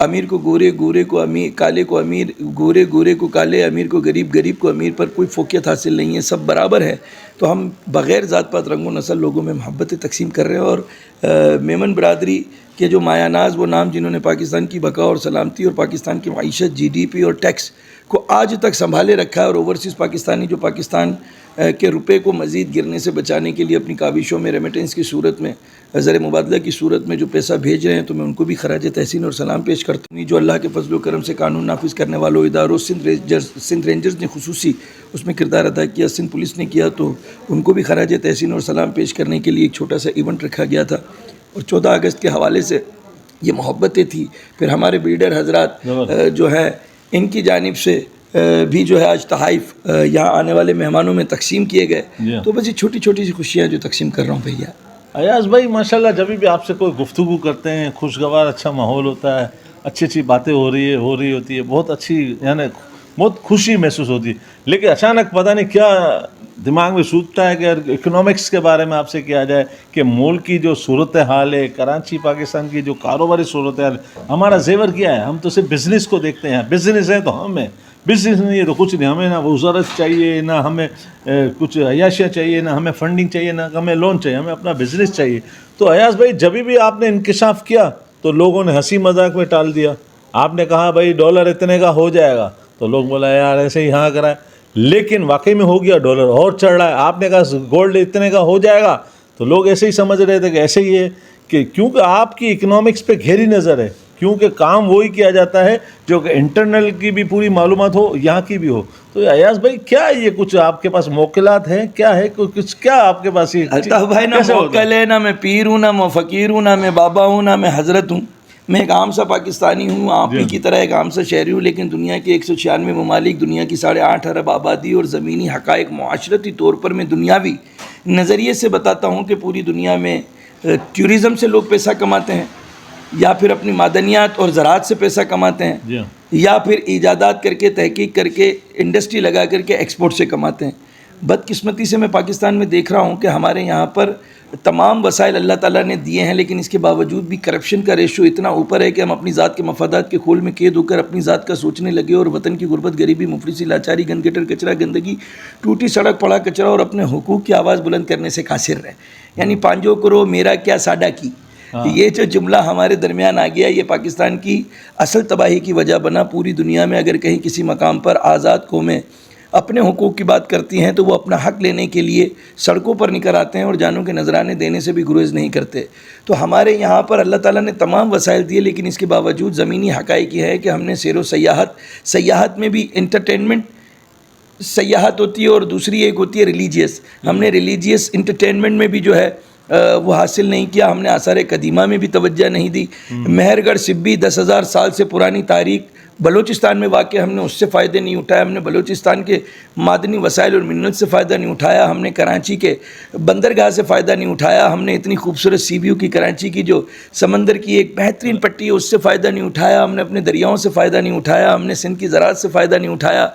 امیر کو گورے، گورے کو امیر، کالے کو امیر، گورے گورے کو کالے، امیر کو غریب، غریب کو امیر پر کوئی فوقیت حاصل نہیں ہے، سب برابر ہے۔ تو ہم بغیر ذات پات رنگ و نسل لوگوں میں محبتیں تقسیم کر رہے ہیں، اور میمن برادری کے جو مایہ ناز وہ نام جنہوں نے پاکستان کی بقا اور سلامتی اور پاکستان کی معیشت، جی ڈی پی اور ٹیکس کو آج تک سنبھالے رکھا ہے، اور اوورسیز پاکستانی جو پاکستان کے روپے کو مزید گرنے سے بچانے کے لیے اپنی کاوشوں میں ریمیٹنس کی صورت میں، زر مبادلہ کی صورت میں جو پیسہ بھیج رہے ہیں، تو میں ان کو بھی خراج تحسین اور سلام پیش کرتا ہوں۔ جو اللہ کے فضل و کرم سے قانون نافذ کرنے والوں اداروں، سندھ رینجرز نے خصوصی اس میں کردار ادا کیا، سندھ پولیس نے کیا، تو ان کو بھی خراج تحسین اور سلام پیش کرنے کے لیے ایک چھوٹا سا ایونٹ رکھا گیا تھا، اور 14 اگست کے حوالے سے یہ محبتیں تھیں۔ پھر ہمارے بلڈر حضرات جو ہیں ان کی جانب سے بھی جو ہے آج تحائف یہاں آنے والے مہمانوں میں تقسیم کیے گئے، تو بس یہ چھوٹی چھوٹی سی خوشیاں جو تقسیم کر رہا ہوں بھیا۔ ایاز بھائی ماشاءاللہ جب بھی آپ سے کوئی گفتگو کرتے ہیں، خوشگوار اچھا ماحول ہوتا ہے، اچھی اچھی باتیں ہو رہی ہوتی ہے، بہت اچھی یعنی بہت خوشی محسوس ہوتی ہے، لیکن اچانک پتہ نہیں کیا دماغ میں سوچتا ہے کہ اکنامکس کے بارے میں آپ سے کیا جائے کہ ملک کی جو صورتحال ہے، کراچی پاکستان کی جو کاروباری صورتحال، ہمارا زیور کیا ہے؟ ہم تو صرف بزنس کو دیکھتے ہیں، بزنس ہے تو ہم ہیں، بزنس نہیں ہے تو کچھ نہیں، ہمیں نہ وزارت چاہیے، نہ ہمیں کچھ عیاشیاں چاہیے، نہ ہمیں فنڈنگ چاہیے، نہ ہمیں لون چاہیے، ہمیں اپنا بزنس چاہیے۔ تو ایاز بھائی جب بھی آپ نے انکشاف کیا تو لوگوں نے ہنسی مذاق میں ٹال دیا، آپ نے کہا بھائی ڈالر اتنے کا ہو جائے گا، تو لوگ بولا یار ایسے ہی ہاں کرا ہے، لیکن واقعی میں ہو گیا، ڈالر اور چڑھ رہا ہے۔ آپ نے کہا گولڈ اتنے کا ہو جائے گا، تو لوگ ایسے ہی سمجھ رہے تھے کہ ایسے ہی ہے، کہ کیونکہ آپ کی اکنامکس پہ گہری نظر ہے، کیونکہ کام وہی کیا جاتا ہے جو کہ انٹرنل کی بھی پوری معلومات ہو، یہاں کی بھی ہو۔ تو ایاز بھائی کیا یہ کچھ آپ کے پاس موکلات ہیں، کیا ہے کچھ، کیا آپ کے پاس یہ الطاف بھائی نہ موکل ہے، نہ میں پیر ہوں، نہ میں فقیر ہوں، نہ میں بابا ہوں، نہ میں حضرت ہوں، میں ایک عام سا پاکستانی ہوں، آپ ہی کی طرح ایک عام سا شہری ہوں، لیکن دنیا کے 196 ممالک، دنیا کی 8.5 ارب آبادی اور زمینی حقائق معاشرتی طور پر میں دنیاوی نظریے سے بتاتا ہوں کہ پوری دنیا میں ٹورزم سے لوگ پیسہ کماتے ہیں، یا پھر اپنی معدنیات اور زراعت سے پیسہ کماتے ہیں، یا پھر ایجادات کر کے، تحقیق کر کے، انڈسٹری لگا کر کے ایکسپورٹ سے کماتے ہیں۔ بدقسمتی سے میں پاکستان میں دیکھ رہا ہوں کہ ہمارے یہاں پر تمام وسائل اللہ تعالیٰ نے دیے ہیں، لیکن اس کے باوجود بھی کرپشن کا ریشو اتنا اوپر ہے کہ ہم اپنی ذات کے مفادات کے کھول میں قید ہو کر اپنی ذات کا سوچنے لگے، اور وطن کی غربت، غریبی، مفلسی، لاچاری، گند گٹر، کچرا، گندگی، ٹوٹی سڑک، پڑا کچرا، اور اپنے حقوق کی آواز بلند کرنے سے قاصر رہے۔ یعنی پانجو کرو میرا کیا ساڈا کی، یہ جو جملہ ہمارے درمیان آ گیا، یہ پاکستان کی اصل تباہی کی وجہ بنا۔ پوری دنیا میں اگر کہیں کسی مقام پر آزاد قومیں اپنے حقوق کی بات کرتی ہیں تو وہ اپنا حق لینے کے لیے سڑکوں پر نکل آتے ہیں اور جانوں کے نذرانے دینے سے بھی گریز نہیں کرتے۔ تو ہمارے یہاں پر اللہ تعالیٰ نے تمام وسائل دیے، لیکن اس کے باوجود زمینی حقائق یہ ہے کہ ہم نے سیر و سیاحت میں بھی انٹرٹینمنٹ سیاحت ہوتی ہے، اور دوسری ایک ہوتی ہے ریلیجیس، ہم نے ریلیجیس انٹرٹینمنٹ میں بھی جو ہے وہ حاصل نہیں کیا، ہم نے آثار قدیمہ میں بھی توجہ نہیں دی۔ مہر گڑھ سبی 10,000 سال سے پرانی تاریخ بلوچستان میں واقع، ہم نے اس سے فائدے نہیں اٹھایا، ہم نے بلوچستان کے معدنی وسائل اور منرل سے فائدہ نہیں اٹھایا، ہم نے کراچی کے بندرگاہ سے فائدہ نہیں اٹھایا، ہم نے اتنی خوبصورت سی ویو کی کراچی کی جو سمندر کی ایک بہترین پٹی ہے اس سے فائدہ نہیں اٹھایا، ہم نے اپنے دریاؤں سے فائدہ نہیں اٹھایا، ہم نے سندھ کی زراعت سے فائدہ نہیں اٹھایا،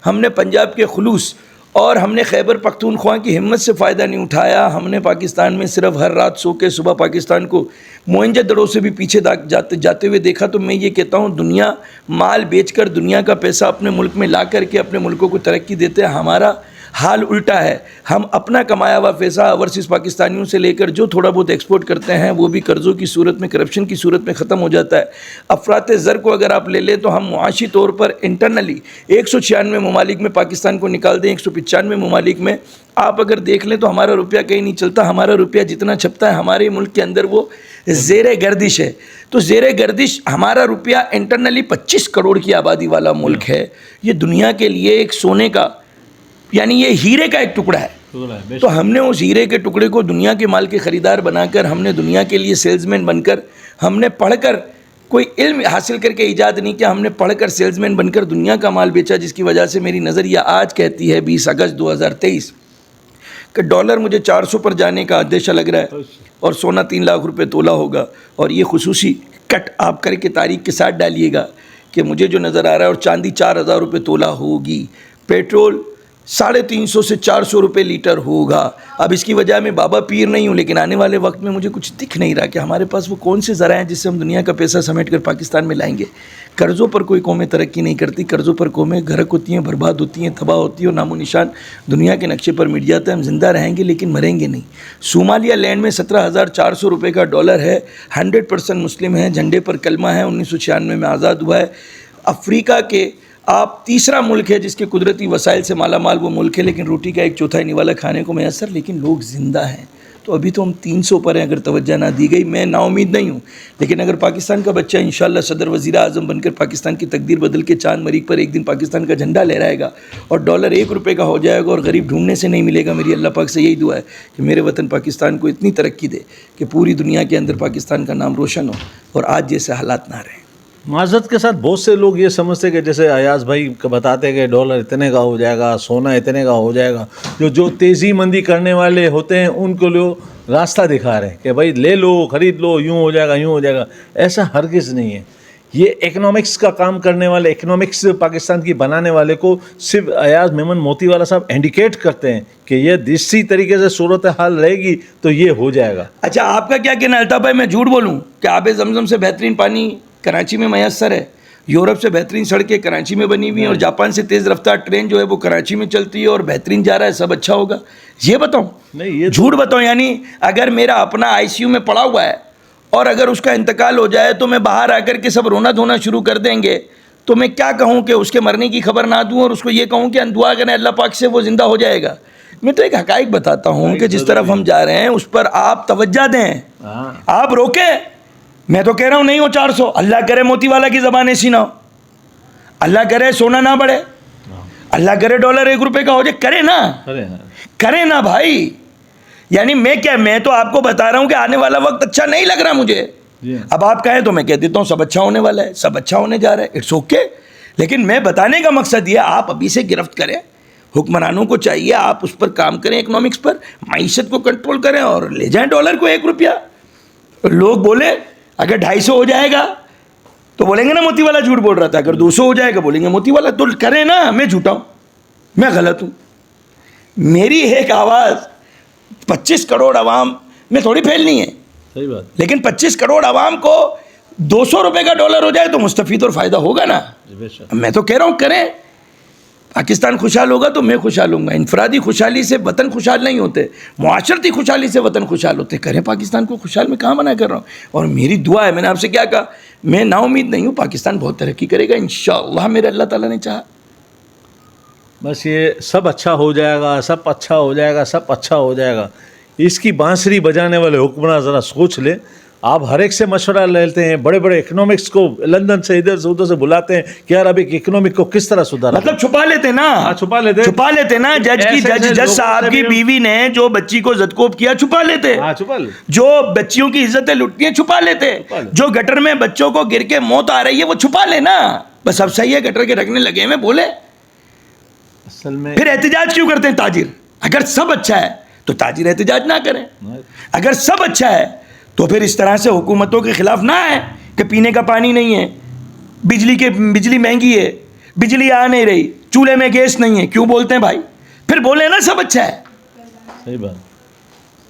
ہم نے پنجاب کے خلوص اور ہم نے خیبر پختونخوا کی ہمت سے فائدہ نہیں اٹھایا، ہم نے پاکستان میں صرف ہر رات سو کے صبح پاکستان کو موئنجہ دڑوں سے بھی پیچھے جاتے ہوئے دیکھا۔ تو میں یہ کہتا ہوں دنیا مال بیچ کر دنیا کا پیسہ اپنے ملک میں لا کر کے اپنے ملکوں کو ترقی دیتے ہیں، ہمارا حال الٹا ہے۔ ہم اپنا کمایا ہوا پیسہ اوورسیز پاکستانیوں سے لے کر جو تھوڑا بہت ایکسپورٹ کرتے ہیں وہ بھی قرضوں کی صورت میں، کرپشن کی صورت میں ختم ہو جاتا ہے۔ افراط زر کو اگر آپ لے لیں تو ہم معاشی طور پر انٹرنلی 196 ممالک میں پاکستان کو نکال دیں، 195 ممالک میں آپ اگر دیکھ لیں تو ہمارا روپیہ کہیں نہیں چلتا، ہمارا روپیہ جتنا چھپتا ہے ہمارے ملک کے اندر وہ زیر گردش ہے۔ تو زیر گردش ہمارا روپیہ انٹرنلی 25 کروڑ کی آبادی والا ملک ہے، یہ دنیا کے لیے ایک سونے کا یعنی یہ ہیرے کا ایک ٹکڑا ہے۔ تو ہم نے اس ہیرے کے ٹکڑے کو دنیا کے مال کے خریدار بنا کر، ہم نے دنیا کے لیے سیلز مین بن کر، ہم نے پڑھ کر کوئی علم حاصل کر کے ایجاد نہیں کیا، ہم نے پڑھ کر سیلز مین بن کر دنیا کا مال بیچا، جس کی وجہ سے میری نظریہ آج کہتی ہے 20 اگست 2023 کہ ڈالر مجھے 400 پر جانے کا اندیشہ لگ رہا ہے، اور سونا 3 لاکھ روپے تولہ ہوگا۔ اور یہ خصوصی کٹ آپ کر کے تاریخ کے ساتھ ڈالیے گا کہ مجھے جو نظر آ رہا ہے، اور چاندی 4,000 روپے تولہ ہوگی۔ پیٹرول 350 سے 400 روپے لیٹر ہوگا. اب اس کی وجہ میں بابا پیر نہیں ہوں، لیکن آنے والے وقت میں مجھے کچھ دکھ نہیں رہا کہ ہمارے پاس وہ کون سے ذرائع ہیں جس سے ہم دنیا کا پیسہ سمیٹ کر پاکستان میں لائیں گے. قرضوں پر کوئی قومیں ترقی نہیں کرتی، قرضوں پر قومیں غرق ہوتی ہیں، برباد ہوتی ہیں، تباہ ہوتی ہیں، اور نام و نشان دنیا کے نقشے پر مٹ جاتا ہے. ہم زندہ رہیں گے لیکن مریں گے نہیں. صومالیہ لینڈ میں 17,400 روپے کا ڈالر ہے، 100% مسلم ہیں، جھنڈے پر کلمہ ہے، 1996 میں آزاد ہوا ہے. افریقہ کے آپ تیسرا ملک ہے جس کے قدرتی وسائل سے مالا مال وہ ملک ہے، لیکن روٹی کا 1/4 نوالا کھانے کو میسر، لیکن لوگ زندہ ہیں. تو ابھی تو ہم 300 پر ہیں. اگر توجہ نہ دی گئی، میں نا امید نہیں ہوں، لیکن اگر پاکستان کا بچہ انشاءاللہ صدر وزیر اعظم بن کر پاکستان کی تقدیر بدل کے چاند مریخ پر ایک دن پاکستان کا جھنڈا لہرائے گا اور ڈالر 1 روپے کا ہو جائے گا اور غریب ڈھونڈنے سے نہیں ملے گا، میری اللہ پاک سے یہی دعا ہے کہ میرے وطن پاکستان کو اتنی ترقی دے کہ پوری دنیا کے اندر پاکستان کا نام روشن ہو اور آج جیسے حالات نہ رہیں. معذرت کے ساتھ بہت سے لوگ یہ سمجھتے کہ جیسے ایاز بھائی بتاتے کہ ڈالر اتنے کا ہو جائے گا، سونا اتنے کا ہو جائے گا. جو تیزی مندی کرنے والے ہوتے ہیں ان کو لوگ راستہ دکھا رہے ہیں کہ بھائی لے لو، خرید لو، یوں ہو جائے گا، یوں ہو جائے گا. ایسا ہرگز نہیں ہے. یہ اکنامکس کا کام کرنے والے، اکنامکس پاکستان کی بنانے والے کو صرف ایاز میمن موتی والا صاحب انڈیکیٹ کرتے ہیں کہ یہ اسی طریقے سے صورتحال رہے گی تو یہ ہو جائے گا. اچھا، آپ کا کیا کہنا ہے الطاف بھائی؟ میں جھوٹ بولوں کہ آب زمزم سے بہترین پانی کراچی میں میسر ہے؟ یورپ سے بہترین سڑکیں کراچی میں بنی ہوئی ہیں اور جاپان سے تیز رفتار ٹرین جو ہے وہ کراچی میں چلتی ہے اور بہترین جا رہا ہے، سب اچھا ہوگا؟ یہ بتاؤں؟ نہیں، یہ جھوٹ بتاؤں؟ یعنی اگر میرا اپنا آئی سی یو میں پڑا ہوا ہے اور اگر اس کا انتقال ہو جائے تو میں باہر آ کر کے سب رونا دھونا شروع کر دیں گے، تو میں کیا کہوں کہ اس کے مرنے کی خبر نہ دوں اور اس کو یہ کہوں کہ دعا کریں اللہ پاک سے وہ زندہ ہو جائے گا؟ میں تو ایک حقائق بتاتا ہوں کہ جس طرف ہم جا رہے ہیں اس پر آپ توجہ دیں، آپ روکیں. میں تو کہہ رہا ہوں نہیں ہو 400، اللہ کرے موتی والا کی زبان ایسی نہ ہو، اللہ کرے سونا نہ بڑھے، اللہ کرے ڈالر 1 روپے کا ہو جائے. کرے نا بھائی. یعنی میں تو آپ کو بتا رہا ہوں کہ آنے والا وقت اچھا نہیں لگ رہا مجھے. اب آپ کہیں تو میں کہہ دیتا ہوں سب اچھا ہونے والا ہے، سب اچھا ہونے جا رہا ہے، اٹس اوکے. لیکن میں بتانے کا مقصد یہ آپ ابھی سے گرفت کریں. حکمرانوں کو چاہیے آپ اس پر کام کریں، اکنامکس پر، معیشت کو کنٹرول کریں اور لے جائیں ڈالر کو 1 روپیہ. لوگ بولے اگر 250 ہو جائے گا تو بولیں گے نا موتی والا جھوٹ بول رہا تھا، اگر 200 ہو جائے گا بولیں گے موتی والا. تو کریں نا، میں جھوٹا ہوں، میں غلط ہوں. میری ایک آواز 25 کروڑ عوام میں تھوڑی پھیلنی ہے. صحیح بات. لیکن 25 کروڑ عوام کو 200 روپے کا ڈالر ہو جائے تو مستفید اور فائدہ ہوگا نا. میں تو کہہ رہا ہوں کریں. پاکستان خوشحال ہوگا تو میں خوشحال ہوں گا. انفرادی خوشحالی سے وطن خوشحال نہیں ہوتے، معاشرتی خوشحالی سے وطن خوشحال ہوتے. کریں پاکستان کو خوشحال، میں کہاں منع کر رہا ہوں. اور میری دعا ہے، میں نے آپ سے کیا کہا، میں نا امید نہیں ہوں، پاکستان بہت ترقی کرے گا انشاءاللہ میرے اللہ تعالیٰ نے چاہا. بس یہ سب اچھا ہو جائے گا، سب اچھا ہو جائے گا، سب اچھا ہو جائے گا. اس کی بانسری بجانے والے حکمراں ذرا سوچ لیں. آپ ہر ایک سے مشورہ لیتے ہیں، بڑے بڑے اکنامکس کو لندن سے ادھر سے ادھر سے بلاتے ہیں کہ یار ابھی اکنامک کو کس طرح سدھارا. مطلب چھپا لیتے نا، چھپا لیتے نا. جج صاحب کی بیوی نے جو بچی کو زدکوب کیا چھپا لیتے، جو بچیوں کی عزتیں لٹتی ہیں چھپا لیتے، جو گٹر میں بچوں کو گر کے موت آ رہی ہے وہ چھپا لینا. بس اب صحیح ہے، گٹر کے رکھنے لگے میں بولے. اصل میں پھر احتجاج کیوں کرتے ہیں تاجر؟ اگر سب اچھا ہے تو تاجر احتجاج نہ کریں. اگر سب اچھا ہے تو پھر اس طرح سے حکومتوں کے خلاف نہ آئے کہ پینے کا پانی نہیں ہے، بجلی مہنگی ہے، بجلی آ نہیں رہی، چولہے میں گیس نہیں ہے. کیوں بولتے ہیں بھائی؟ پھر بولے نا سب اچھا ہے. صحیح بات.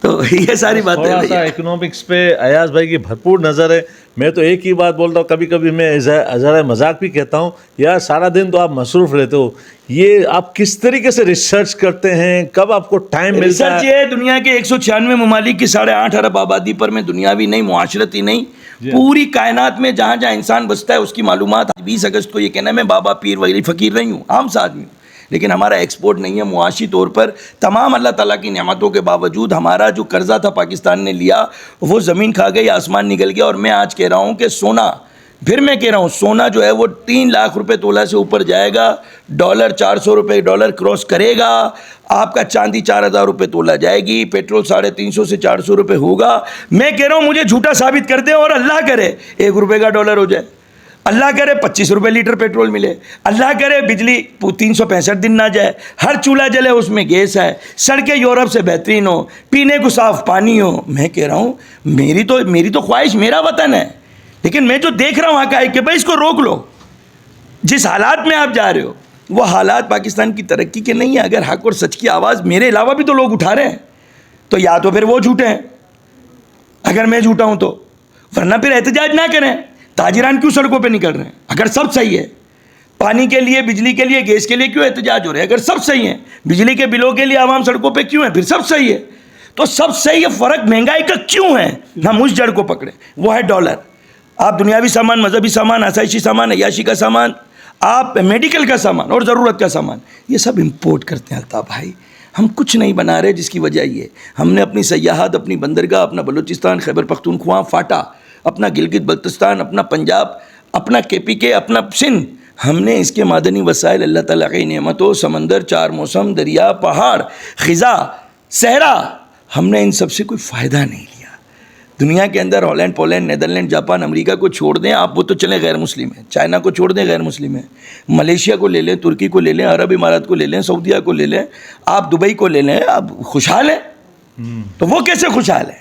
تو یہ ساری باتیں تھوڑا سا اکنامکس پہ ایاز بھائی کی بھرپور نظر ہے. میں تو ایک ہی بات بولتا ہوں، کبھی کبھی میں ذرا مذاق بھی کہتا ہوں، یار سارا دن تو آپ مصروف رہتے ہو، یہ آپ کس طریقے سے ریسرچ کرتے ہیں، کب آپ کو ٹائم ملتا ہے؟ ریسرچ یہ دنیا کے 196 ممالک کی 8.5 ارب آبادی پر میں دنیاوی نہیں، معاشرتی نہیں، پوری کائنات میں جہاں جہاں انسان بستا ہے اس کی معلومات. 20 اگست کو یہ کہنا میں بابا پیر وغیرہ فقیر نہیں ہوں، عام سا آدمی ہوں، لیکن ہمارا ایکسپورٹ نہیں ہے. معاشی طور پر تمام اللہ تعالیٰ کی نعمتوں کے باوجود ہمارا جو قرضہ تھا پاکستان نے لیا وہ زمین کھا گئی، آسمان نکل گیا. اور میں آج کہہ رہا ہوں کہ سونا، پھر میں کہہ رہا ہوں سونا جو ہے وہ 3 لاکھ روپے تولہ سے اوپر جائے گا. ڈالر 400 روپے ڈالر کراس کرے گا. آپ کا چاندی 4000 روپے تولہ جائے گی. پیٹرول 350 سے 400 روپے ہوگا. میں کہہ رہا ہوں مجھے جھوٹا ثابت کر دیں اور اللہ کرے 1 روپے کا ڈالر ہو جائے، اللہ کرے 25 روپے لیٹر پیٹرول ملے، اللہ کرے بجلی 365 دن نہ جائے، ہر چولہا جلے اس میں گیس ہے، سڑکیں یورپ سے بہترین ہو، پینے کو صاف پانی ہو. میں کہہ رہا ہوں میری تو خواہش، میرا وطن ہے، لیکن میں جو دیکھ رہا ہوں حقائق کہ بھائی اس کو روک لو. جس حالات میں آپ جا رہے ہو وہ حالات پاکستان کی ترقی کے نہیں ہیں. اگر حق اور سچ کی آواز میرے علاوہ بھی تو لوگ اٹھا رہے ہیں تو یا تو پھر وہ جھوٹے ہیں اگر میں جھوٹا ہوں تو، ورنہ پھر احتجاج نہ کریں. تاجران کیوں سڑکوں پہ نکل رہے ہیں اگر سب صحیح ہے؟ پانی کے لیے، بجلی کے لیے، گیس کے لیے کیوں احتجاج ہو رہے ہیں اگر سب صحیح ہیں؟ بجلی کے بلوں کے لیے عوام سڑکوں پہ کیوں ہیں؟ پھر سب صحیح ہے. تو سب صحیح ہے، فرق مہنگائی کا کیوں ہے؟ ہم اس جڑ کو پکڑیں، وہ ہے ڈالر. آپ دنیاوی سامان، مذہبی سامان، آسائشی سامان، عیاشی کا سامان، آپ میڈیکل کا سامان اور ضرورت کا سامان، یہ سب امپورٹ کرتے ہیں. الطاف بھائی ہم کچھ نہیں بنا رہے، جس کی وجہ یہ ہم نے اپنی سیاحت، اپنی بندرگاہ، اپنا بلوچستان، خیبر پختونخوا فاٹا، اپنا گلگت بلتستان، اپنا پنجاب، اپنا KPK، اپنا سندھ، ہم نے اس کے معدنی وسائل، اللہ تعالیٰ کی نعمتوں، سمندر، 4 موسم، دریا، پہاڑ، خزاں، صحرا، ہم نے ان سب سے کوئی فائدہ نہیں لیا. دنیا کے اندر ہالینڈ، پولینڈ، نیدرلینڈ، جاپان، امریکہ کو چھوڑ دیں آپ، وہ تو چلیں غیر مسلم ہیں. چائنا کو چھوڑ دیں غیر مسلم ہیں. ملیشیا کو لے لیں، ترکی کو لے لیں، عرب امارات کو لے لیں، سعودیہ کو لے لیں، آپ دبئی کو لے لیں، آپ خوشحال ہیں. تو وہ کیسے خوشحال ہیں؟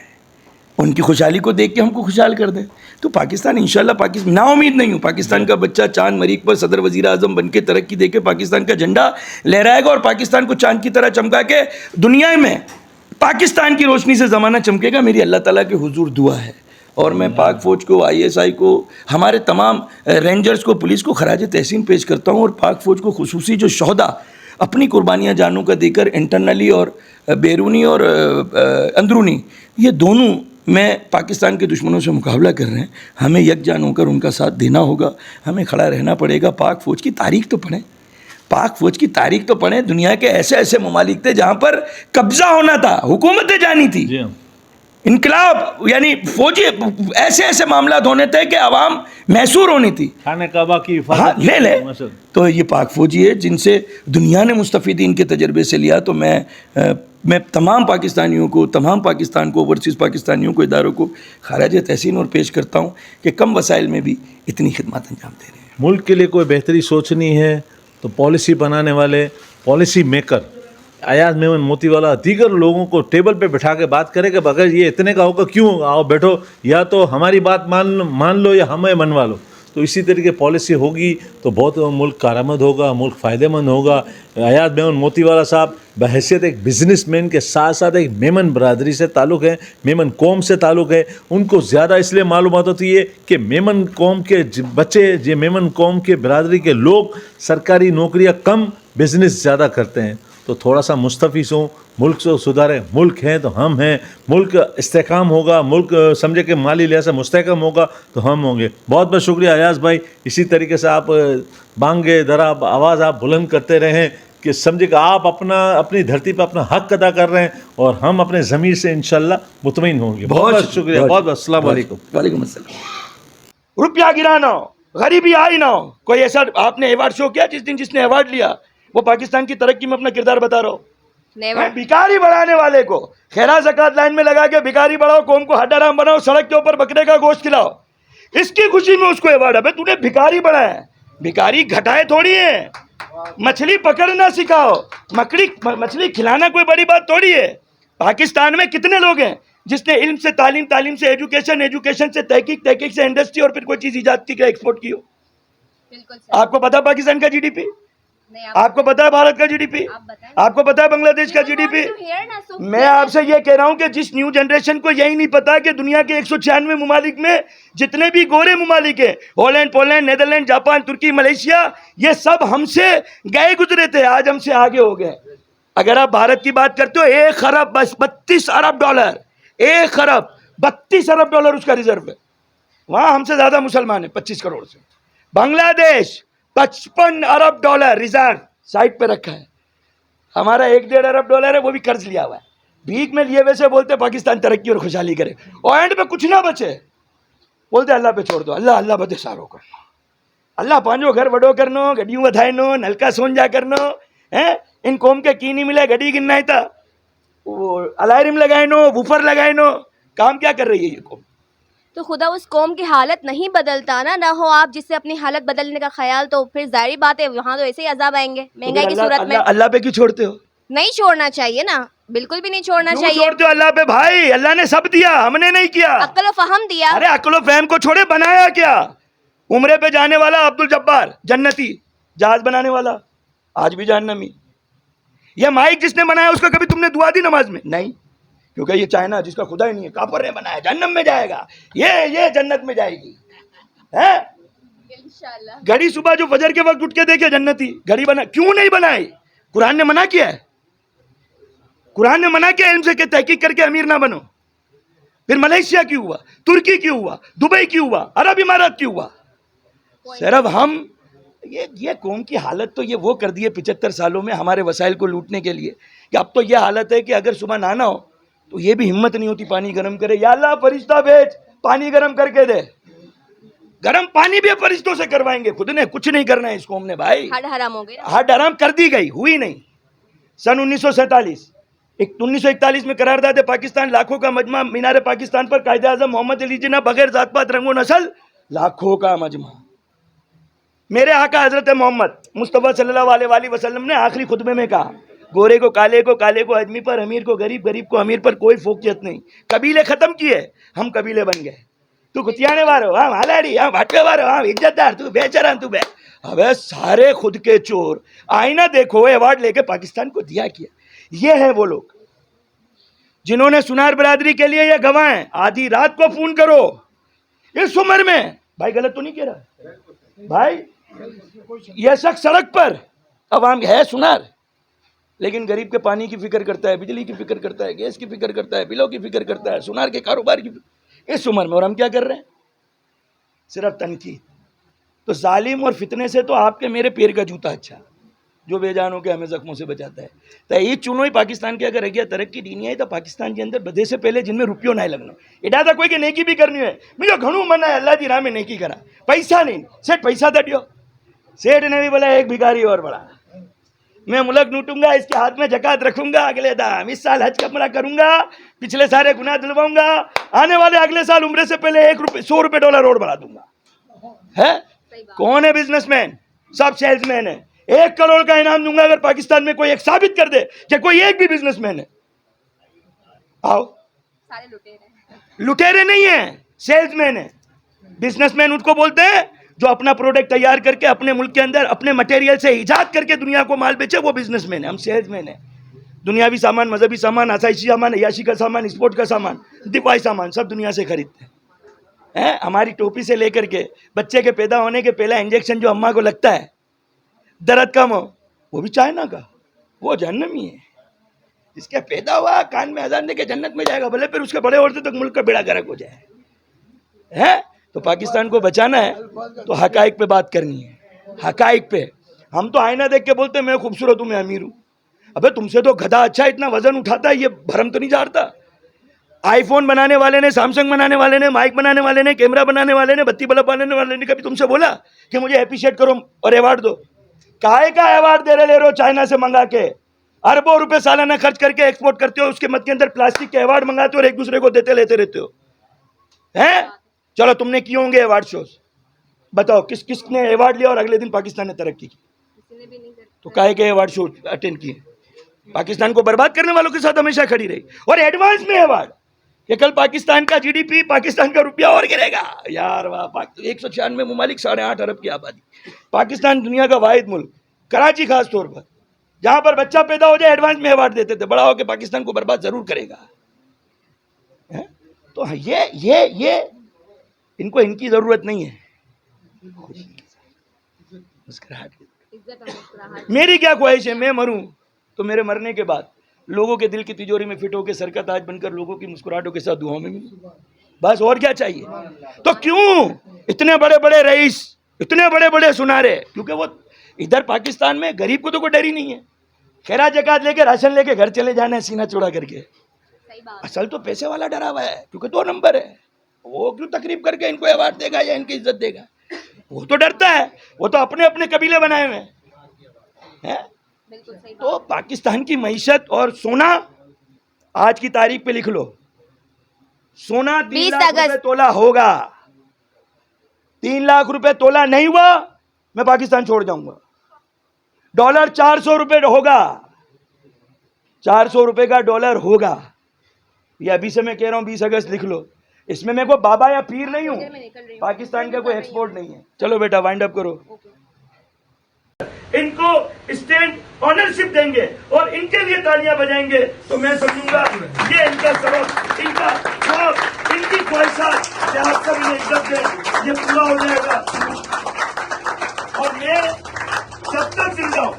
ان کی خوشحالی کو دیکھ کے ہم کو خوشحال کر دیں. تو پاکستان انشاءاللہ، پاکستان نا امید نہیں ہوں، پاکستان کا بچہ چاند مریخ پر صدر وزیر اعظم بن کے ترقی دے کے پاکستان کا جھنڈا لہرائے گا اور پاکستان کو چاند کی طرح چمکا کے دنیا میں پاکستان کی روشنی سے زمانہ چمکے گا. میری اللہ تعالیٰ کے حضور دعا ہے. اور میں پاک فوج کو، ISI کو، ہمارے تمام رینجرز کو، پولیس کو خراج تحسین پیش کرتا ہوں. اور پاک فوج کو خصوصی جو شہداء اپنی قربانیاں جانوں کا دے کر انٹرنلی اور بیرونی اور اندرونی، یہ دونوں میں پاکستان کے دشمنوں سے مقابلہ کر رہے ہیں، ہمیں یکجان ہو کر ان کا ساتھ دینا ہوگا. ہمیں کھڑا رہنا پڑے گا. پاک فوج کی تاریخ تو پڑھیں، پاک فوج کی تاریخ تو پڑھیں. دنیا کے ایسے ایسے ممالک تھے جہاں پر قبضہ ہونا تھا، حکومتیں جانی تھی، انقلاب یعنی فوجی، ایسے ایسے معاملات ہونے تھے کہ عوام محصور ہونی تھی. خانہ کعبہ کی لے لیں. تو یہ پاک فوجی ہے جن سے دنیا نے مستفیدین کے تجربے سے لیا. تو میں تمام پاکستانیوں کو، تمام پاکستان کو، اوورسیز پاکستانیوں کو، اداروں کو خراج تحسین اور پیش کرتا ہوں کہ کم وسائل میں بھی اتنی خدمات انجام دے رہے ہیں. ملک کے لیے کوئی بہتری سوچنی ہے تو پالیسی بنانے والے، پالیسی میکر ایاز میمن موتی والا دیگر لوگوں کو ٹیبل پہ بٹھا کے بات کرے کہ بغیر یہ اتنے کا ہوگا کیوں، آؤ بیٹھو، یا تو ہماری بات مان لو یا ہمیں منوا لو. تو اسی طریقے پالیسی ہوگی تو بہت ملک کارآمد ہوگا، ملک فائدہ مند ہوگا. ایاز میمن موتی والا صاحب بحیثیت ایک بزنس مین کے ساتھ ساتھ ایک میمن برادری سے تعلق ہے، میمن قوم سے تعلق ہے. ان کو زیادہ اس لیے معلومات ہوتی ہے کہ میمن قوم کے بچے، جو میمن قوم کے برادری کے لوگ سرکاری نوکریاں کم، بزنس زیادہ کرتے ہیں. تو تھوڑا سا مستفیض ہوں، ملک سے سدھاریں. ملک ہیں تو ہم ہیں، ملک استحکام ہوگا، ملک سمجھے کہ مالی لحاظ سے مستحکم ہوگا تو ہم ہوں گے. بہت بہت شکریہ ایاز بھائی. اسی طریقے سے آپ بانگے درا آواز آپ بلند کرتے رہیں کہ سمجھے کہ آپ اپنی دھرتی پہ اپنا حق ادا کر رہے ہیں اور ہم اپنے ضمیر سے انشاءاللہ مطمئن ہوں گے. بہت بہت شکریہ. بہت بہت السلام علیکم. وعلیکم السلام. روپیہ گرانا ہو، غریبی آئی نہ ہو. کوئی ایسا آپ نے ایوارڈ شو کیا جس نے ایوارڈ لیا وہ پاکستان کی ترقی میں اپنا کردار بتا رہا ہو؟ بھکاری بڑھانے والے کو خیرات زکوٰۃ لائن میں لگا کے بھکاری بڑھاؤ، قوم کو ہڈ حرام بناؤ، سڑک کے اوپر بکرے کا گوشت کھلاؤ، اس کی خوشی میں اس کو ایوارڈ. ابے تو نے بھکاری بڑھایا ہے، بھکاری گھٹائے تھوڑی ہیں. مچھلی پکڑنا سکھاؤ، مچھلی کھلانا کوئی بڑی بات تھوڑی ہے. پاکستان میں کتنے لوگ ہیں جس نے علم سے تعلیم، تعلیم سے ایجوکیشن سے تحقیق، تحقیق سے انڈسٹری اور پھر کوئی چیز ایجاد کی کہ ایکسپورٹ کی ہو؟ آپ کو پتا پاکستان کا GDP؟ آپ کو پتا ہے بھارت کا GDP؟ آپ کو پتا ہے بنگلہ دیش کا GDP؟ میں آپ سے یہ کہہ رہا ہوں کہ جس نیو جنریشن کو یہی نہیں پتا کہ دنیا کے 196 ممالک میں جتنے بھی گورے ممالک ہیں، ہالینڈ، پولینڈ، نیدرلینڈ، جاپان، ترکی، ملیشیا، یہ سب ہم سے گئے گزرے تھے، آج ہم سے آگے ہو گئے. اگر آپ بھارت کی بات کرتے ہو، 1 ارب بس 32 ارب ڈالر، 1 ارب 32 ارب ڈالر اس کا ریزرو ہے. وہاں ہم سے زیادہ مسلمان ہیں 25 کروڑ سے. بنگلہ دیش 55 ارب ڈالر ریزرو سائٹ پہ رکھا ہے. ہمارا 1.5 ارب ڈالر ہے، وہ بھی قرض لیا ہوا ہے. بھیک میں لیے ویسے بولتے پاکستان ترقی اور خوشحالی کرے، اور اینڈ پہ کچھ نہ بچے بولتے اللہ پہ چھوڑ دو. اللہ بدے سارو کرنا، اللہ پانچو گھر وڈو کرنو، گڈیوں ودھائنو، نلکا سونجا کرنو. ان قوم کے کی نہیں ملے گڈی گننا تھا، الائرم لگائنو، ووفر لگائنو. کام کیا کر رہی ہے یہ قوم؟ تو خدا اس قوم کی حالت نہیں بدلتا نہ ہو آپ جس سے اپنی حالت بدلنے کا خیال، تو پھر ظاہری بات ہے وہاں تو ایسے ہی عذاب آئیں گے مہنگائی کی صورت میں. اللہ پہ کیوں چھوڑتے ہو؟ نہیں چھوڑنا چاہیے نا، بالکل بھی نہیں چھوڑنا کیوں چاہیے. چھوڑتے ہو اللہ پہ؟ بھائی اللہ نے سب دیا، ہم نے نہیں کیا. عقل و فہم دیا. ارے عقل و فہم کو چھوڑے، بنایا کیا؟ عمرے پہ جانے والا عبد الجبار جنتی، جہاز بنانے والا آج بھی جہنمی. یہ مائک جس نے بنایا اس کا کبھی تم نے دعا دی نماز میں؟ نہیں, کیونکہ یہ چائنا جس کا خدا ہی نہیں ہے, کافر نے بنایا, جہنم میں جائے گا. یہ جنت میں جائے گی. گھڑی صبح جو فجر کے وقت اٹھ کے دیکھے جنتی گھڑی بنا, کیوں نہیں بنائی؟ قرآن نے منع کیا ہے. قرآن نے منع کیا علم سے کہ تحقیق کر کے امیر نہ بنو. پھر ملیشیا کیوں ہوا, ترکی کیوں ہوا, دبئی کیوں ہوا, عرب امارات کیوں ہوا؟ صرف ہم یہ قوم کی حالت تو یہ وہ کر دیے 75 سالوں میں ہمارے وسائل کو لوٹنے کے لیے کہ اب تو یہ حالت ہے کہ اگر صبح نہانا ہو تو یہ بھی ہمت نہیں ہوتی پانی گرم کرے. یا اللہ فرشتہ بھیج پانی گرم کر کے دے. گرم پانی بھی فرشتوں سے کروائیں گے, خود نے کچھ نہیں کرنا ہے اس قوم نے بھائی. حد حرام ہو گیا, حد حرام کر دی گئی, ہوئی نہیں. سن 1941 میں قرارداد پاکستان, لاکھوں کا مجمع مینار پاکستان پر, قائد اعظم محمد علی جناح بغیر ذات پات رنگ و نسل, لاکھوں کا مجمع. میرے آقا حضرت محمد مصطفیٰ صلی اللہ علیہ وآلہ وسلم نے آخری خطبے میں کہا, گورے کو کالے کو, کالے کو اجمی پر, امیر کو غریب, غریب کو امیر پر کوئی فوقیت نہیں. قبیلے ختم کیے, ہم قبیلے بن گئے. تو کتیانے وارو, ہم ہالاڑی, ہم بھٹکے وارو, ہم عزت دار, تو بیچارہ تو بے. ابے سارے خود کے چور. آئینہ دیکھو, ایوارڈ لے کے پاکستان کو دیا کیا. یہ ہیں وہ لوگ جنہوں نے سنار برادری کے لیے یہ گواہ ہیں. آدھی رات کو فون کرو اس عمر میں, بھائی غلط تو نہیں کہہ رہا بھائی, یہ شخص سڑک پر, عوام ہے سنار, لیکن غریب کے پانی کی فکر کرتا ہے, بجلی کی فکر کرتا ہے, گیس کی فکر کرتا ہے, بلوں کی فکر کرتا ہے, سنار کے کاروبار کی اس عمر میں. اور ہم کیا کر رہے ہیں؟ صرف تنقید. تو ظالم اور فتنے سے تو آپ کے میرے پیر کا جوتا اچھا, جو بے جانوں کے ہمیں زخموں سے بچاتا ہے. تو یہ چنو ہی پاکستان کے اگر رہ ترقی دینی ہے تو پاکستان کے اندر بدھے سے پہلے جن میں روپیوں نہ لگنا. اڈا تھا کوئی کہ نیکی بھی کرنی ہے, مجھے گھنوں من ہے اللہ کی راہ میں نیکی کرا, پیسہ نہیں, سیٹ پیسہ دٹیو. سیٹ نے بھی بولا ایک بھکاری اور بڑا, میں ملک لوٹوں گا, اس کے ہاتھ میں زکات رکھوں گا, اگلے دام اس سال حج کا عمرہ کروں گا, پچھلے سارے گناہ دلواؤں گا, آنے والے اگلے سال عمرے سے پہلے $100 روڈ بنا دوں گا. ہے کون ہے بزنس مین؟ سب سیلز مین ہے. 1 کروڑ کا انعام دوں گا اگر پاکستان میں کوئی ایک ثابت کر دے کہ کوئی ایک بھی بزنس مین ہے. آؤ, لٹیرے نہیں ہیں, سیلز مین ہیں. بزنس مین ان کو بولتے ہیں جو اپنا پروڈکٹ تیار کر کے اپنے ملک کے اندر اپنے مٹیریل سے ایجاد کر کے دنیا کو مال بیچے, وہ بزنس مین ہے. ہم سیلز مین ہیں. دنیاوی سامان, مذہبی سامان, آسائشی سامان, عیاشی کا سامان, اسپورٹ کا سامان, دفاعی سامان, سب دنیا سے خریدتے ہیں. ہماری ٹوپی سے لے کر کے بچے کے پیدا ہونے کے پہلا انجیکشن جو اماں کو لگتا ہے درد کم ہو, وہ بھی چائنا کا, وہ جہنمی ہے. جس کے پیدا ہوا کان میں اذان دے کے جنت میں جائے گا, بھلے پھر اس کے بڑے عورتیں تک ملک کا بیڑا گرک ہو جائے. تو پاکستان کو بچانا ہے تو حقائق پہ بات کرنی ہے, حقائق پہ. ہم تو آئینہ دیکھ کے بولتے ہیں میں خوبصورت ہوں, میں امیر ہوں. ابے تم سے تو گدھا اچھا اتنا وزن اٹھاتا ہے, یہ بھرم تو نہیں جھاڑتا. آئی فون بنانے والے نے, سیمسنگ بنانے والے نے, مائک بنانے والے نے, کیمرہ بنانے والے نے, بتی بلب بنانے والے نے کبھی تم سے بولا کہ مجھے اپریشیٹ کرو اور ایوارڈ دو؟ کائے کا ایوارڈ دے رہے ہو چائنا سے منگا کے, اربوں روپے سالانہ خرچ کر کے ایکسپورٹ کرتے ہو, اس کے مد کے اندر پلاسٹک کے ایوارڈ منگاتے ہو اور ایک دوسرے کو دیتے لیتے رہتے ہو. چلو تم نے کیے ہوں گے ایوارڈ شوز, بتاؤ کس کس نے ایوارڈ لیا اور اگلے دن پاکستان نے ترقی کی؟ تو کائے کے ایوارڈ شو اٹینڈ کیے؟ پاکستان کو برباد کرنے والوں کے ساتھ ہمیشہ کھڑی رہی. اور ایڈوانس میں ایوارڈ کہ کل پاکستان کا جی ڈی پی, پاکستان کا روپیہ اور گرے گا. یار واہ, 196 ممالک, 8.5 ارب کی آبادی, پاکستان دنیا کا واحد ملک, کراچی خاص طور پر, جہاں پر بچہ پیدا ہو جائے ایڈوانس میں ایوارڈ دیتے تھے, بڑا ہو کے پاکستان کو برباد ضرور کرے گا. تو یہ ان کو ان کی ضرورت نہیں ہے. میری کیا خواہش ہے, میں مروں تو میرے مرنے کے بعد لوگوں کے دل کی تجوری میں فٹ ہو کے سر کا تاج بن کر لوگوں کی مسکراہٹوں کے ساتھ دعاؤں میں ملوں, بس. اور کیا چاہیے؟ تو کیوں اتنے بڑے بڑے رئیس, اتنے بڑے بڑے سنارے؟ کیونکہ وہ ادھر پاکستان میں غریب کو تو کوئی ڈر ہی نہیں ہے. خیرات زکات لے کے, راشن لے کے گھر چلے جانا ہے سینہ چوڑا کر کے. اصل تو پیسے والا ڈرا ہوا ہے کیونکہ 2 نمبر ہے. وہ کیوں تقریب کر کے ان کو ایوارڈ دے گا یا ان کی عزت دے گا؟ وہ تو ڈرتا ہے, وہ تو اپنے اپنے قبیلے بنائے ہوئے ہیں. تو پاکستان کی معیشت اور سونا, آج کی تاریخ پہ لکھ لو, سونا 3 لاکھ روپے تولہ ہوگا. 3 لاکھ روپے تولہ نہیں ہوا میں پاکستان چھوڑ جاؤں گا. ڈالر 400 روپے ہوگا, 400 روپے کا ڈالر ہوگا. یہ ابھی سے میں کہہ رہا ہوں 20 اگست لکھ لو. اس میں کوئی بابا یا پیر نہیں ہوں, پاکستان کا کوئی ایکسپورٹ نہیں ہے. چلو بیٹا وائنڈ اپ کرو. ان کو اسٹینڈ آنرشپ دیں گے اور ان کے لیے تالیاں بجائیں گے تو میں سمجھوں گا یہ ان کا سبب، ان کا خواب، ان کی خواہشات کہ آپ سب انہیں عزت دیں، یہ پورا ہو جائے گا۔ اور میں جب تک زندہ ہوں،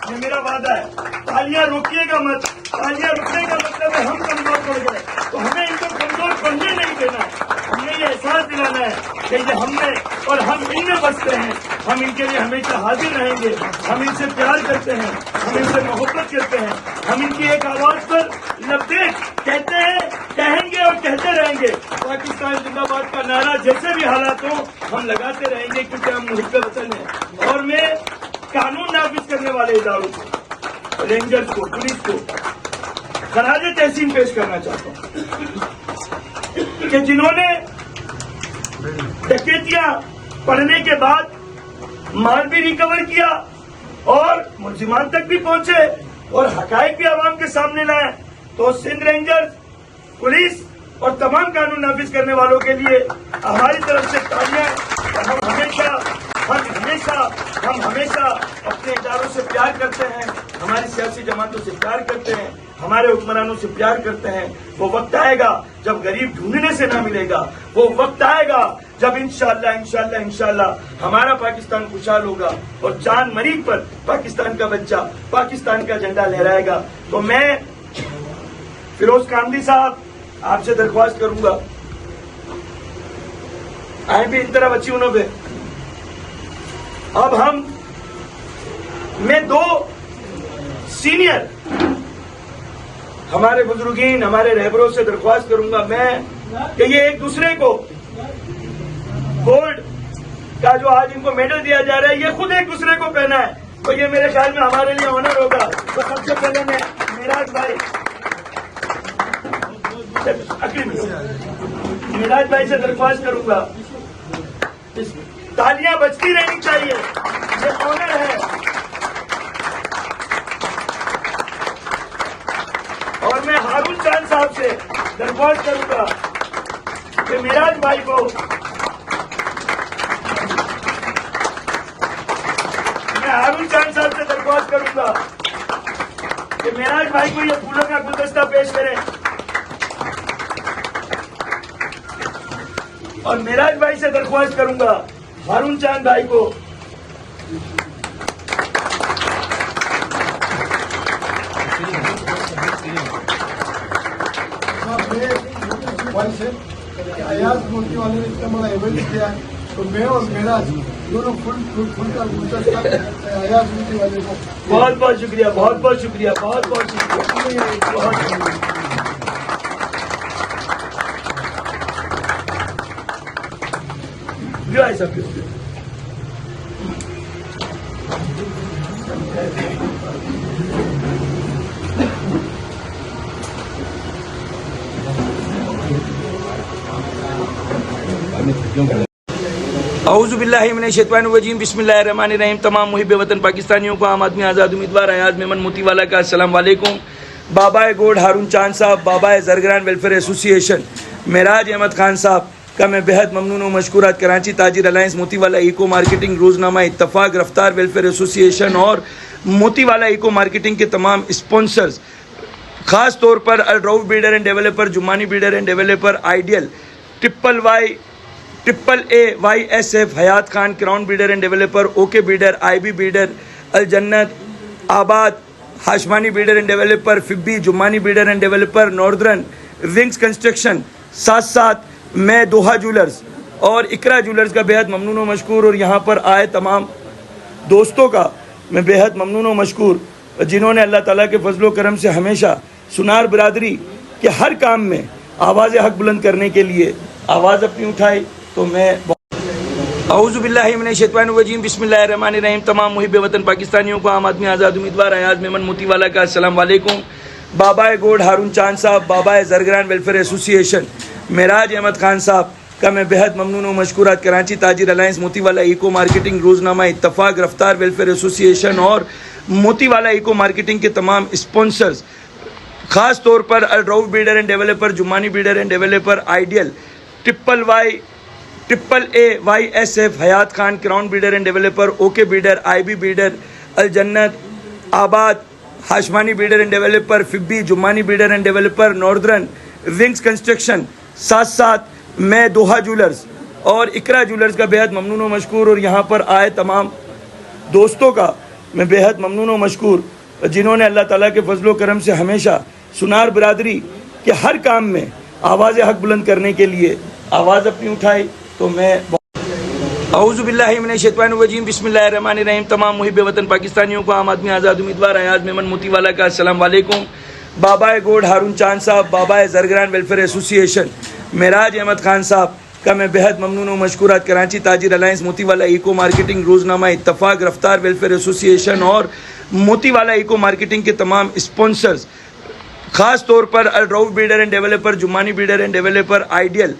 یہ میرا وعدہ ہے، تالیاں روکیے گا مت۔ تالیاں روکنے کا مطلب ہے ہم کمزور پڑ گئے، تو ہمیں ان کو کمزور پڑنے نہیں دینا ہے۔ ہمیں یہ احساس دلانا ہے کہ یہ ہم میں اور ہم ان میں بستے ہیں، ہم ان کے لیے ہمیشہ حاضر رہیں گے، ہم ان سے پیار کرتے ہیں، ہم ان سے محبت کرتے ہیں، ہم ان کی ایک آواز پر لبیک کہتے ہیں، کہیں گے اور کہتے رہیں گے۔ پاکستان زندہ باد کا نعرہ جیسے بھی حالات ہوں ہم لگاتے رہیں گے، کیونکہ ہم محب وطن ہیں۔ اور میں قانون نافذ کرنے والے اداروں کو، رینجرز کو، پولیس کو خراج تحسین پیش کرنا چاہتا ہوں کہ جنہوں نے ڈکیتیاں پڑھنے کے بعد مال بھی ریکور کیا اور ملزمان تک بھی پہنچے اور حقائق بھی عوام کے سامنے لائے، تو سندھ رینجرز، پولیس اور تمام قانون نافذ کرنے والوں کے لیے ہماری طرف سے تالیاں۔ اور ہم ہمیشہ اپنے اداروں سے پیار کرتے ہیں، ہماری سیاسی جماعتوں سے پیار کرتے ہیں، ہمارے حکمرانوں سے پیار کرتے ہیں۔ وہ وقت آئے گا جب غریب ڈھونڈنے سے نہ ملے گا، وہ وقت آئے گا جب انشاءاللہ ہمارا پاکستان خوشحال ہوگا اور چاند مریخ پر پاکستان کا بچہ پاکستان کا جھنڈا لہرائے گا۔ تو میں فیروز کاملی صاحب آپ سے درخواست کروں گا، آئیں بھی ان طرف اچھی انہوں پہ۔ اب میں دو سینئر ہمارے بزرگین، ہمارے رہبروں سے درخواست کروں گا میں کہ یہ ایک دوسرے کو گولڈ کا جو آج ان کو میڈل دیا جا رہا ہے یہ خود ایک دوسرے کو پہنا ہے، تو یہ میرے خیال میں ہمارے لیے آنر ہوگا۔ تو سب سے پہلے میں میراج بھائی سے درخواست کروں گا، تالیاں بجتی رہنی چاہیے، یہ آنر ہے۔ اور میں ہارون چاند صاحب سے درخواست کروں گا کہ میراج بھائی کو، میں ہارون چاند صاحب سے درخواست کروں گا کہ میراج بھائی کو یہ پھولوں کا گلدستہ پیش کریں، اور میراج بھائی سے درخواست کروں گا ہارون چاند بھائی کو ایاز ملکی والے نے اتنا بڑا ایونٹ کیا ہے تو میں اور میراج دونوں فل کا گلدستہ ایاز ملکی والے کو بہت بہت شکریہ، بہت بہت شکریہ، بہت بہت شکریہ، بہت شکریہ۔ جو ایسا اعوذ باللہ من الشیطان الرجیم، بسم اللہ الرحمن الرحیم۔ تمام محب وطن پاکستانیوں کو عام آدمی آزاد امیدوار ایاز میمن موتی والا کا السلام علیکم۔ بابائے گوڈ ہارون چاند صاحب، بابائے زرگران ویلفیئر ایسوسی ایشن میراج احمد خان صاحب کا میں بہت ممنون و مشکور۔ کراچی تاجر الائنس، موتی والا ایکو مارکیٹنگ، روزنامہ اتفاق، رفتار ویلفیئر ایسوسی ایشن اور موتی والا ایکو مارکیٹنگ کے تمام اسپانسرز، خاص طور پر Alroof builder and developer, Jumani builder and developer, ideal, triple A Y S F, Hayat Khan, Crown builder and developer, okay builder, I B builder, Aljannat, آباد، ہاشمانی بیلڈر اینڈ ڈیولپر، فبی، Jumani builder and developer, northern, wings construction, ساتھ میں Doha jewellers اور اقرا jewellers کا بہت ممنون و مشکور، اور یہاں پر آئے تمام دوستوں کا میں بہت ممنون و مشکور، جنہوں نے اللہ تعالیٰ کے فضل و کرم سے ہمیشہ سنار برادری کے ہر کام میں آواز حق بلند کرنے کے لیے آواز اپنی اٹھائی۔ تو میں اعوذ باللہ من الشیطان الرجیم، بسم اللہ الرحمن الرحیم۔ تمام محب وطن پاکستانیوں کو عام آدمی آزاد امیدوار ایاز میمن موتی والا کا السلام علیکم۔ بابائے گوڈ ہارون چاند صاحب، بابائے زرگران ویلفیئر ایسوسی ایشن میراج احمد خان صاحب کا میں بہت ممنون و مشکور۔ کراچی تاجر الائنس، موتی والا ایکو مارکیٹنگ، روزنامہ اتفاق، رفتار ویلفیئر ایسوسی ایشن اور موتی والا ایکو مارکیٹنگ کے تمام اسپانسرز، خاص طور پر Alroof builder and developer, Jumani builder and developer, ideal, triple A Y S F, Hayat Khan, Crown builder and developer, okay builder, I B builder, Aljannat آباد ہاشمانی بلڈر اینڈ ڈیولپر فبی Jumani builder and developer northern wings construction ساتھ ساتھ میں Doha jewellers اور اقرا jewellers کا بے حد ممنون و مشکور اور یہاں پر آئے تمام دوستوں کا میں بے حد ممنون و مشکور جنہوں نے اللہ تعالیٰ کے فضل و کرم سے ہمیشہ سنار برادری کے ہر کام میں آواز حق بلند کرنے کے لیے آواز اپنی اٹھائی. تو میں اعوذ باللہ من الشیطان الرجیم بسم اللہ الرحمن الرحیم. تمام محب وطن پاکستانیوں کو عام آدمی آزاد امیدوار ایاز میمن موتی والا کا السلام علیکم. بابا گوڈ ہارون چاند صاحب، بابا زرگران ویلفیئر ایسوسی ایشن معراج احمد خان صاحب کا میں بے حد ممنون و مشکورات. کراچی تاجر الائنس موتی والا ایکو مارکیٹنگ، روزنامہ اتفاق، رفتار ویلفیئر ایسوسی ایشن اور موتی والا ایکو مارکیٹنگ کے تمام اسپانسرز، خاص طور پر Rauf builder and developer, Jumani builder and developer, ideal,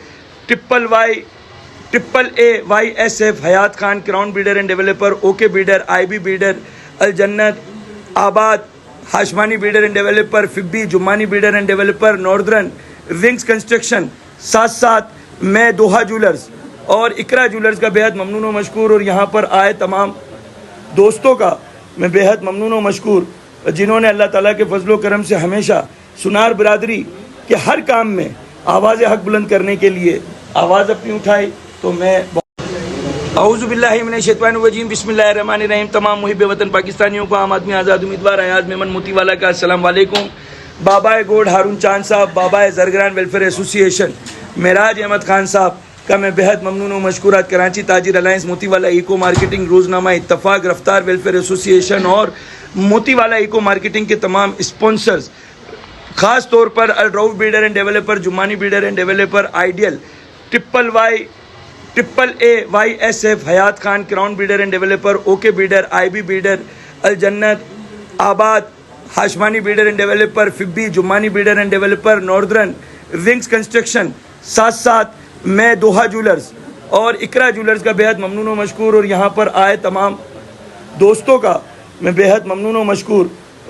triple A Y S F, Hayat Khan, crown builder and developer, okay builder, I B builder, الجنت آباد ہاشمانی بلڈر اینڈ ڈیولپر، فبی Jumani builder and developer, northern wings construction ساتھ ساتھ میں Doha jewellers اور اقرا jewellers کا بے حد ممنون و مشکور اور یہاں پر آئے تمام دوستوں کا میں بے حد ممنون و مشکور جنہوں نے اللہ تعالیٰ کے فضل و کرم سے ہمیشہ سنار برادری کے ہر کام میں آواز حق بلند کرنے کے لیے آواز اپنی اٹھائی. تو میں اعوذ باللہ من الشیطان الرجیم بسم اللہ الرحمن الرحیم. تمام محب وطن پاکستانیوں کو عام آدمی آزاد امیدوار ایاز میمن موتی والا کا السلام علیکم. بابا گوڈ ہارون چاند صاحب، بابا زرگران ویلفیئر ایسوسی ایشن معراج احمد خان صاحب کا میں بے حد ممنون و مشکورات. کراچی تاجر الائنس موتی والا ایکو مارکیٹنگ، روزنامہ اتفاق، رفتار ویلفیئر ایسوسی ایشن اور موتی والا ایکو مارکیٹنگ کے تمام اسپانسرز، خاص طور پر Rauf builder and developer, Jumani builder and developer, ideal, triple A Y S F, Hayat Khan, crown builder and developer, okay builder, I B builder, الجنت آباد ہاشمانی بلڈر اینڈ ڈیولپر، فبی Jumani builder and developer, northern wings construction ساتھ ساتھ میں Doha jewellers اور اقرا jewellers کا بے حد ممنون و مشکور اور یہاں پر آئے تمام دوستوں کا میں بے حد ممنون و مشکور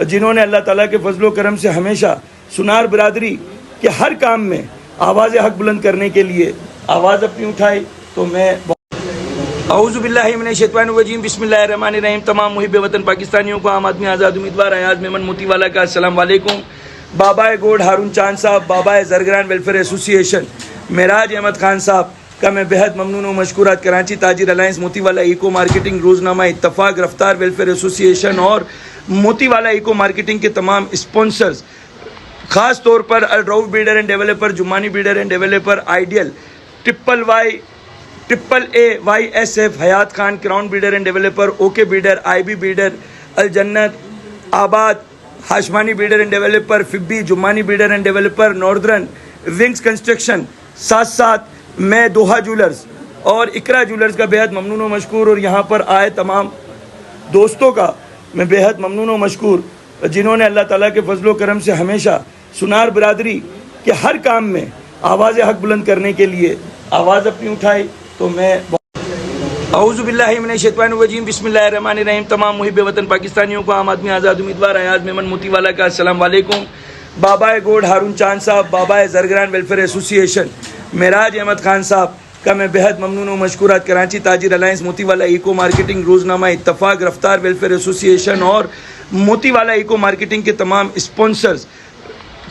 جنہوں نے اللہ تعالیٰ کے فضل و کرم سے ہمیشہ سنار برادری کے ہر کام میں آواز حق بلند کرنے کے لیے آواز اپنی اٹھائی. تو میں اعوذ باللہ من الشیطان الرجیم بسم اللہ الرحمن الرحیم. تمام محب وطن پاکستانیوں کو عام آدمی آزاد امیدوار ایاز میمن موتی والا کا السلام علیکم. بابا گوڈ ہارون چاند صاحب، بابا زرگران ویلفیئر ایسوسی ایشن معراج احمد خان صاحب کا میں بے حد ممنون و مشکورات. کراچی تاجر الائنس موتی والا ایکو مارکیٹنگ، روزنامہ اتفاق، رفتار ویلفیئر ایسوسی ایشن اور موتی والا ایکو مارکیٹنگ کے تمام اسپانسرز، خاص طور پر Rauf builder and developer, Jumani builder and developer, ideal, triple A Y S F, Hayat Khan, crown builder and developer, okay builder, I B builder, الجنت آباد ہاشمانی بلڈر اینڈ ڈیولپر، فبی Jumani builder and developer, northern wings construction ساتھ ساتھ میں Doha jewellers اور اقرا jewellers کا بے حد ممنون و مشکور اور یہاں پر آئے تمام دوستوں کا میں بے حد ممنون و مشکور جنہوں نے اللہ تعالیٰ کے فضل و کرم سے ہمیشہ سنار برادری کے ہر کام میں آواز حق بلند کرنے کے لیے آواز اپنی اٹھائی. تو میں اعوذ باللہ من الشیطان الرجیم بسم اللہ الرحمن الرحیم. تمام محب وطن پاکستانیوں کو عام آدمی آزاد امیدوار ایاز میمن موتی والا کا السلام علیکم. بابا گوڈ ہارون چاند صاحب، بابا زرگران ویلفیئر ایسوسی ایشن معراج احمد خان صاحب کا میں بے حد ممنون و مشکورات. کراچی تاجر الائنس موتی والا ایکو مارکیٹنگ، روزنامہ اتفاق، رفتار ویلفیئر ایسوسی ایشن اور موتی والا ایکو مارکیٹنگ کے تمام اسپانسرز،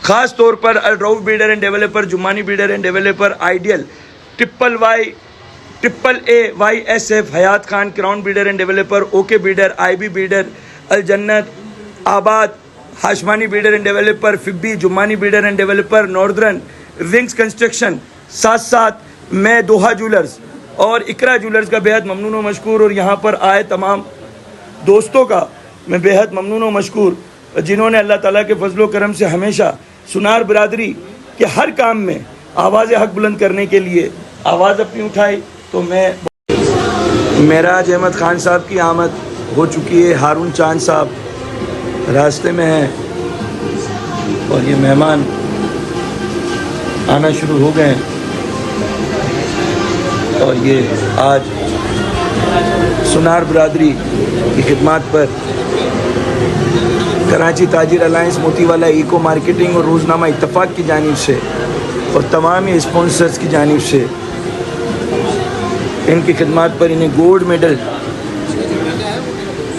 خاص طور پر Rauf builder and developer, Jumani builder and developer, ideal, triple A Y S F, Hayat Khan, crown builder and developer, okay builder, I B builder, الجنت آباد ہاشمانی بلڈر اینڈ ڈیولپر، فبی Jumani builder and developer, northern wings construction ساتھ ساتھ میں Doha jewellers اور اقرا jewellers کا بے حد ممنون و مشکور اور یہاں پر آئے تمام دوستوں کا میں بے حد ممنون و مشکور جنہوں نے اللہ تعالیٰ کے فضل و کرم سے ہمیشہ سنار برادری کے ہر کام میں آواز حق بلند کرنے کے لیے آواز اپنی اٹھائی. تو میں معراج احمد خان صاحب کی آمد ہو چکی ہے. ہارون چاند صاحب راستے میں ہیں اور یہ مہمان آنا شروع ہو گئے ہیں اور یہ آج سنار برادری کی خدمات پر کراچی تاجر الائنس موتی والا ایکو مارکیٹنگ اور روزنامہ اتفاق کی جانب سے اور تمام ہی اسپانسرز کی جانب سے ان کی خدمات پر انہیں گولڈ میڈل